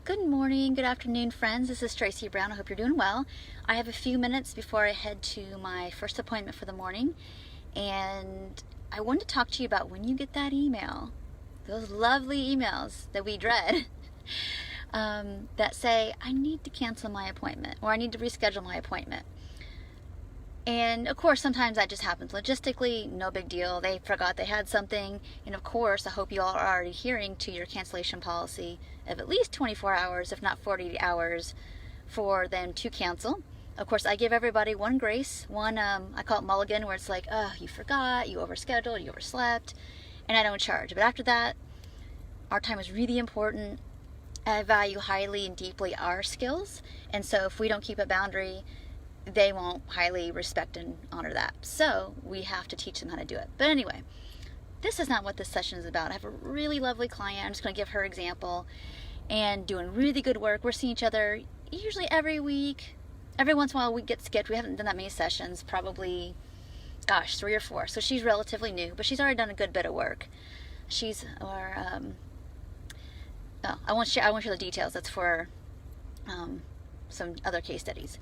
Good morning, good afternoon, friends. This is Tracy Brown. I hope you're doing well. I have a few minutes before I head to my first appointment for the morning, and I wanted to talk to you about when you get that email, those lovely emails that we dread, that say, I need to cancel my appointment or I need to reschedule my appointment. And of course, sometimes that just happens logistically, no big deal. They forgot they had something. And of course, I hope you all are already adhering to your cancellation policy of at least 24 hours, if not 48 hours, for them to cancel. Of course, I give everybody one grace, I call it mulligan, where it's like, oh, you forgot, you overscheduled, you overslept, and I don't charge. But after that, our time is really important. I value highly and deeply our skills. And so if we don't keep a boundary, they won't highly respect and honor that. So we have to teach them how to do it. But anyway, this is not what this session is about. I have a really lovely client. I'm just going to give her an example, and doing really good work. We're seeing each other usually every week. Every once in a while we get skipped. We haven't done that many sessions, probably, 3 or 4. So she's relatively new, but she's already done a good bit of work. I won't share the details. That's for some other case studies.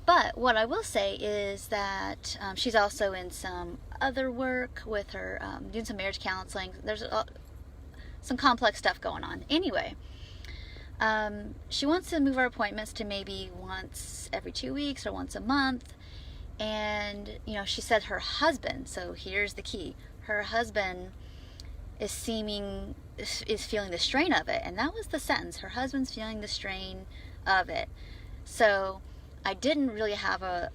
But what I will say is that she's also in some other work with her, doing some marriage counseling. There's some complex stuff going on. Anyway, she wants to move our appointments to maybe once every 2 weeks or once a month. And, she said her husband, so here's the key, her husband is feeling the strain of it. And that was the sentence. Her husband's feeling the strain of it. So I didn't really have a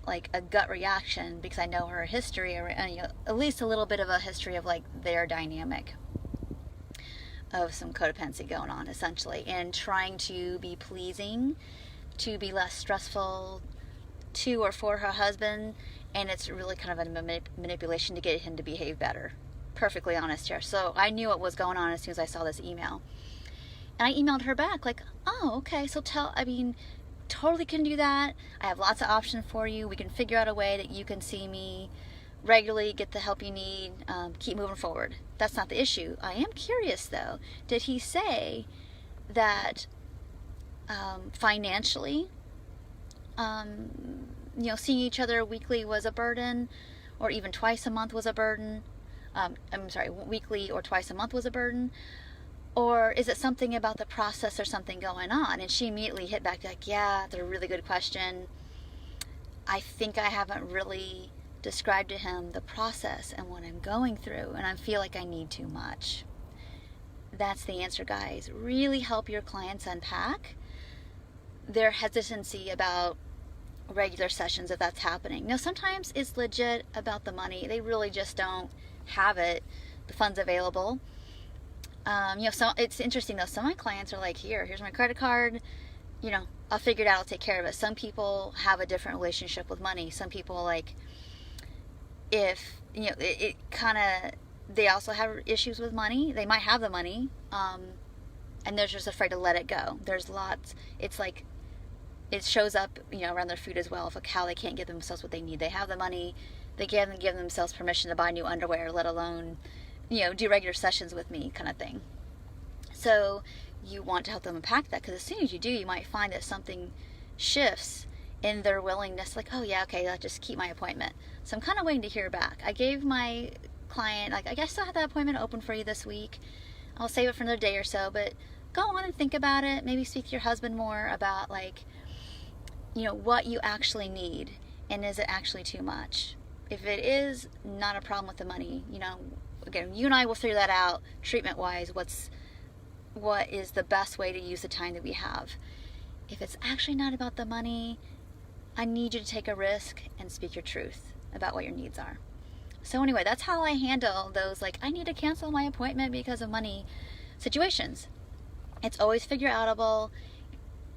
gut reaction, because I know her history, or at least a little bit of a history of their dynamic of some codependency going on, essentially, and trying to be pleasing, to be less stressful to or for her husband, and it's really kind of a manipulation to get him to behave better. Perfectly honest here. So I knew what was going on as soon as I saw this email, and I emailed her back oh, okay, so totally can do that. I have lots of options for you. We can figure out a way that you can see me regularly, get the help you need, keep moving forward. That's not the issue. I am curious though, did he say that financially, seeing each other weekly was a burden, or even twice a month was a burden? Weekly or twice a month was a burden? Or is it something about the process or something going on? And she immediately hit back yeah, that's a really good question. I think I haven't really described to him the process and what I'm going through, and I feel like I need too much. That's the answer, guys. Really help your clients unpack their hesitancy about regular sessions if that's happening. Now, sometimes it's legit about the money. They really just don't have the funds available. So it's interesting though. Some of my clients are like, here's my credit card. I'll figure it out. I'll take care of it. Some people have a different relationship with money. Some people they also have issues with money. They might have the money, and they're just afraid to let it go. There's lots. It's it shows up, around their food as well. Of how they can't give themselves what they need. They have the money. They can't give themselves permission to buy new underwear, let alone do regular sessions with me, kind of thing. So you want to help them unpack that, because as soon as you do, you might find that something shifts in their willingness, oh yeah, okay, I'll just keep my appointment. So I'm kind of waiting to hear back. I gave my client, I guess I'll have that appointment open for you this week. I'll save it for another day or so, but go on and think about it. Maybe speak to your husband more about what you actually need, and is it actually too much? If it is not a problem with the money, again, you and I will figure that out treatment-wise, what is the best way to use the time that we have. If it's actually not about the money, I need you to take a risk and speak your truth about what your needs are. So anyway, that's how I handle those, I need to cancel my appointment because of money situations. It's always figure outable,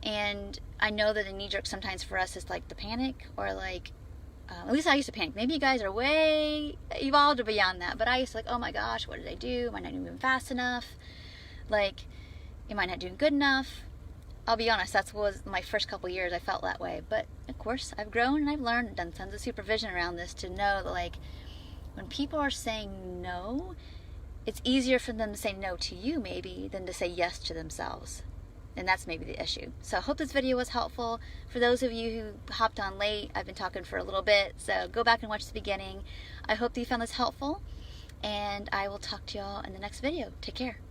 and I know that a knee-jerk sometimes for us is the panic, or at least I used to panic. Maybe you guys are way evolved beyond that, but I used to oh my gosh, what did I do? Am I not moving fast enough? Am I not doing good enough? I'll be honest, that was my first couple years. I felt that way, but of course I've grown and I've learned and done tons of supervision around this to know that when people are saying no, it's easier for them to say no to you maybe than to say yes to themselves. And that's maybe the issue. So I hope this video was helpful. For those of you who hopped on late, I've been talking for a little bit, so go back and watch the beginning. I hope that you found this helpful, and I will talk to y'all in the next video. Take care.